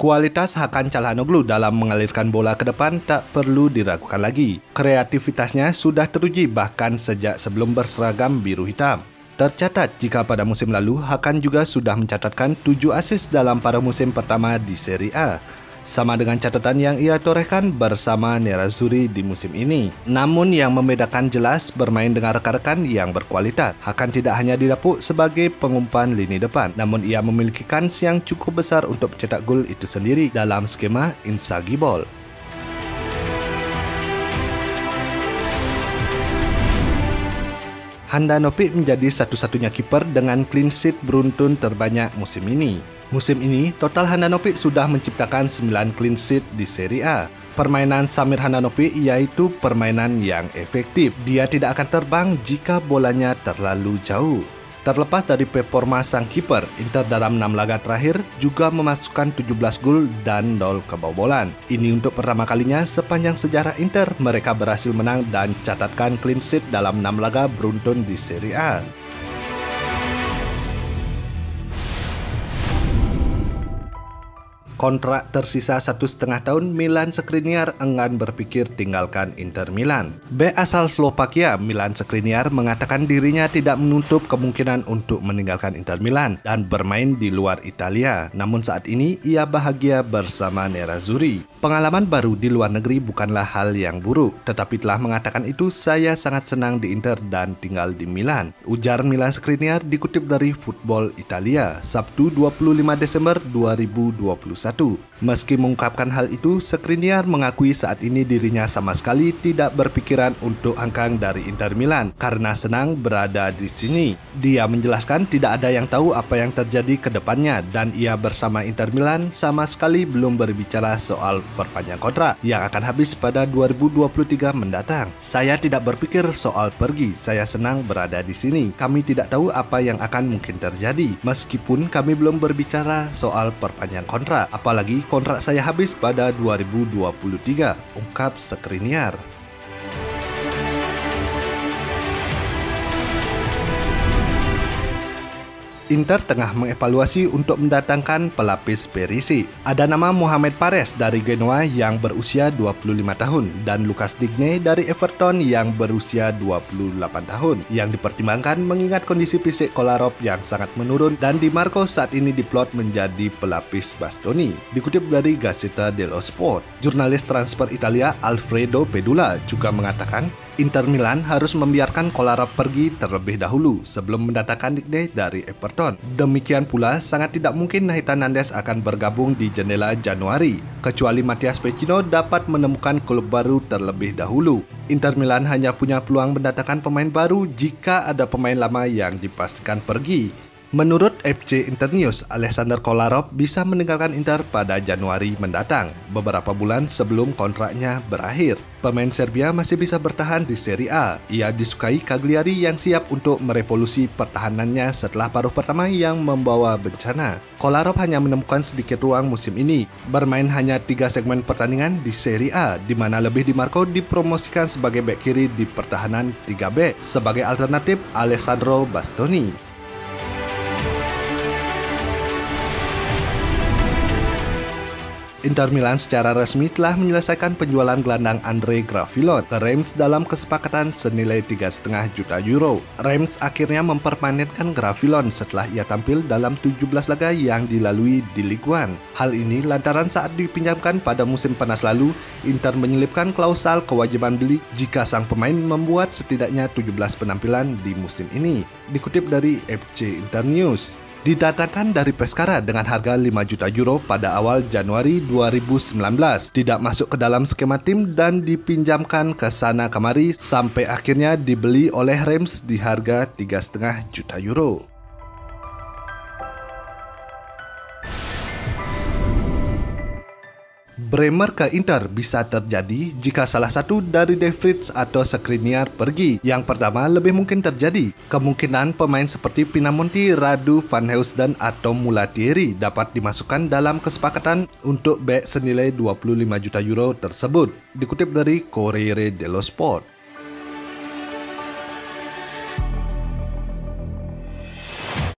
Kualitas Hakan Calhanoglu dalam mengalirkan bola ke depan tak perlu diragukan lagi. Kreativitasnya sudah teruji bahkan sejak sebelum berseragam biru hitam. Tercatat jika pada musim lalu, Hakan juga sudah mencatatkan 7 assist dalam paruh musim pertama di Serie A. Sama dengan catatan yang ia torehkan bersama Nerazzurri di musim ini. Namun yang membedakan jelas bermain dengan rekan-rekan yang berkualitas. Hakan tidak hanya didapuk sebagai pengumpan lini depan, namun ia memiliki kans yang cukup besar untuk mencetak gol itu sendiri dalam skema Inzaghi Ball. Handanovic menjadi satu-satunya kiper dengan clean sheet beruntun terbanyak musim ini. Musim ini, total Handanovic sudah menciptakan 9 clean sheet di Serie A. Permainan Samir Handanovic yaitu permainan yang efektif. Dia tidak akan terbang jika bolanya terlalu jauh. Terlepas dari performa sang kiper, Inter dalam 6 laga terakhir juga memasukkan 17 gol dan 0 kebobolan. Ini untuk pertama kalinya sepanjang sejarah Inter mereka berhasil menang dan catatkan clean sheet dalam 6 laga beruntun di Serie A. Kontrak tersisa 1,5 tahun, Milan Skriniar enggan berpikir tinggalkan Inter Milan. Bek asal Slovakia, Milan Skriniar mengatakan dirinya tidak menutup kemungkinan untuk meninggalkan Inter Milan dan bermain di luar Italia. Namun saat ini ia bahagia bersama Nerazzurri. Pengalaman baru di luar negeri bukanlah hal yang buruk, tetapi telah mengatakan itu saya sangat senang di Inter dan tinggal di Milan. Ujar Milan Skriniar dikutip dari Football Italia, Sabtu 25 Desember 2021. Meski mengungkapkan hal itu, Skriniar mengakui saat ini dirinya sama sekali tidak berpikiran untuk hengkang dari Inter Milan karena senang berada di sini. Dia menjelaskan tidak ada yang tahu apa yang terjadi ke depannya dan ia bersama Inter Milan sama sekali belum berbicara soal perpanjang kontrak yang akan habis pada 2023 mendatang. Saya tidak berpikir soal pergi, saya senang berada di sini. Kami tidak tahu apa yang akan mungkin terjadi meskipun kami belum berbicara soal perpanjang kontrak. Apalagi kontrak saya habis pada 2023, ungkap Skriniar. Inter tengah mengevaluasi untuk mendatangkan pelapis Perisic. Ada nama Mohamed Pares dari Genoa yang berusia 25 tahun dan Lucas Digne dari Everton yang berusia 28 tahun yang dipertimbangkan mengingat kondisi fisik Kolarov yang sangat menurun dan Di Marco saat ini diplot menjadi pelapis Bastoni. Dikutip dari Gazzetta dello Sport, jurnalis transfer Italia Alfredo Pedula juga mengatakan Inter Milan harus membiarkan Kolarov pergi terlebih dahulu sebelum mendatangkan Digne dari Everton. Demikian pula, sangat tidak mungkin Nathan Nandes akan bergabung di jendela Januari, kecuali Matthias Vecino dapat menemukan klub baru terlebih dahulu. Inter Milan hanya punya peluang mendatangkan pemain baru jika ada pemain lama yang dipastikan pergi. Menurut FC Internews, Alexander Kolarov bisa meninggalkan Inter pada Januari mendatang, beberapa bulan sebelum kontraknya berakhir. Pemain Serbia masih bisa bertahan di Serie A. Ia disukai Cagliari yang siap untuk merevolusi pertahanannya setelah paruh pertama yang membawa bencana. Kolarov hanya menemukan sedikit ruang musim ini, bermain hanya 3 segmen pertandingan di Serie A, di mana lebih Di Marco dipromosikan sebagai bek kiri di pertahanan 3 bek sebagai alternatif Alessandro Bastoni. Inter Milan secara resmi telah menyelesaikan penjualan gelandang Andre Graffillon ke Reims dalam kesepakatan senilai 3,5 juta euro. Reims akhirnya mempermanenkan Graffillon setelah ia tampil dalam 17 laga yang dilalui di Ligue 1. Hal ini lantaran saat dipinjamkan pada musim panas lalu, Inter menyelipkan klausal kewajiban beli jika sang pemain membuat setidaknya 17 penampilan di musim ini. Dikutip dari FC Internews, didatangkan dari Pescara dengan harga 5 juta euro pada awal Januari 2019. Tidak masuk ke dalam skema tim dan dipinjamkan ke sana kemari sampai akhirnya dibeli oleh Reims di harga 3,5 juta euro. Bremer ke Inter bisa terjadi jika salah satu dari De Vrij atau Skriniar pergi. Yang pertama lebih mungkin terjadi. Kemungkinan pemain seperti Pinamonti, Radu, Van Heusden atau Mulattieri dapat dimasukkan dalam kesepakatan untuk bek senilai 25 juta euro tersebut. Dikutip dari Corriere dello Sport.